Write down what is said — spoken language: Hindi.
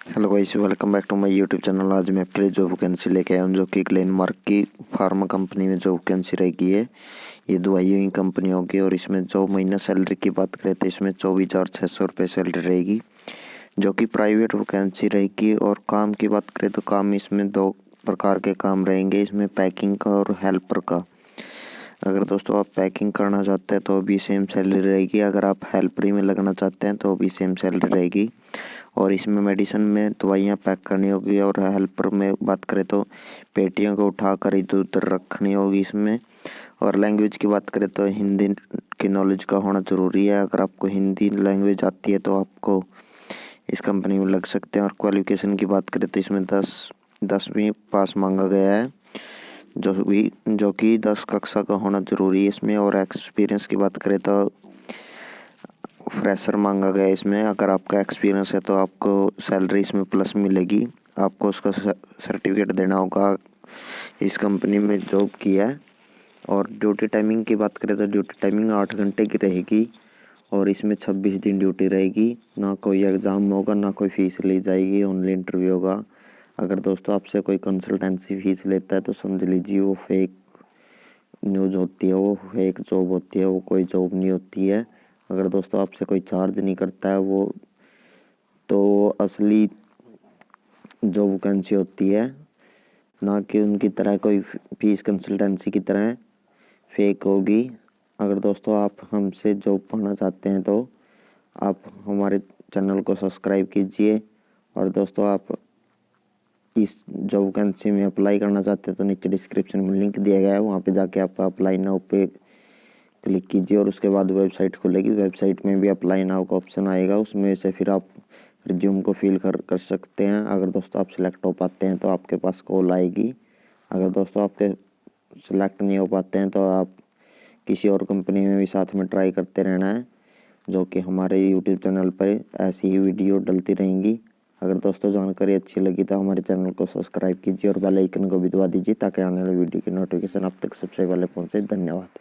Hello guys, welcome back to my YouTube channel. आज मैं आपके लिए जो वैकेंसी लेके आया हूँ जो कि ग्लेनमार्क की फार्मा कंपनी में जो वैकेंसी रहेगी है। ये दवाइयों की कंपनी होगी और इसमें जो महीना सैलरी की बात करें तो इसमें 24,600 रुपये सैलरी रहेगी, जो कि प्राइवेट वैकेंसी रहेगी। और काम की बात करें तो काम इसमें दो प्रकार के काम रहेंगे, इसमें पैकिंग का और हेल्पर का। अगर दोस्तों आप पैकिंग करना चाहते हैं तो भी सेम सैलरी रहेगी, अगर आप हेल्परी में लगना चाहते हैं तो भी सेम सैलरी रहेगी। और इसमें मेडिसिन में दवाइयाँ पैक करनी होगी। और हेल्पर में बात करें तो पेटियों को उठाकर इधर उधर रखनी होगी इसमें। और लैंग्वेज की बात करें तो हिंदी की नॉलेज का होना ज़रूरी है। अगर आपको हिंदी लैंग्वेज आती है तो आपको इस कंपनी में लग सकते हैं। और क्वालिफिकेशन की बात करें तो इसमें 10वीं पास मांगा गया है, जो कि 10 कक्षा का होना ज़रूरी है इसमें। और एक्सपीरियंस की बात करें तो फ्रेशर मांगा गया है इसमें। अगर आपका एक्सपीरियंस है तो आपको सैलरी इसमें प्लस मिलेगी, आपको उसका सर्टिफिकेट देना होगा इस कंपनी में जॉब किया है। और ड्यूटी टाइमिंग की बात करें तो ड्यूटी टाइमिंग 8 घंटे की रहेगी और इसमें 26 दिन ड्यूटी रहेगी। ना कोई एग्ज़ाम होगा, ना कोई फ़ीस ली जाएगी, ओनली इंटरव्यू होगा। अगर दोस्तों आपसे कोई कंसल्टेंसी फ़ीस लेता है तो समझ लीजिए वो फेक न्यूज़ होती है, वो फेक जॉब होती है, वो कोई जॉब नहीं होती है। अगर दोस्तों आपसे कोई चार्ज नहीं करता है वो तो असली जो वैकेंसी होती है, ना कि उनकी तरह कोई फीस कंसल्टेंसी की तरह फेक होगी। अगर दोस्तों आप हमसे जॉब पाना चाहते हैं तो आप हमारे चैनल को सब्सक्राइब कीजिए। और दोस्तों आप इस जॉब वैकेंसी में अप्लाई करना चाहते हैं तो नीचे डिस्क्रिप्शन में लिंक दिया गया है, वहाँ पे जाके आपका अप्लाई नाउ पे क्लिक कीजिए और उसके बाद वेबसाइट खुलेगी। वेबसाइट में भी अप्लाई नाउ का ऑप्शन आएगा, उसमें से फिर आप रिज्यूम को फिल कर सकते हैं। अगर दोस्तों आप सिलेक्ट हो पाते हैं तो आपके पास कॉल आएगी। अगर दोस्तों आपके सिलेक्ट नहीं हो पाते हैं तो आप किसी और कंपनी में भी साथ में ट्राई करते रहना है, जो कि हमारे यूट्यूब चैनल पर ऐसी ही वीडियो डलती रहेंगी। अगर दोस्तों जानकारी अच्छी लगी तो हमारे चैनल को सब्सक्राइब कीजिए और बेल आइकन को भी दबा दीजिए ताकि आने वाली वीडियो की नोटिफिकेशन आप तक सबसे पहले पहुँचे। धन्यवाद।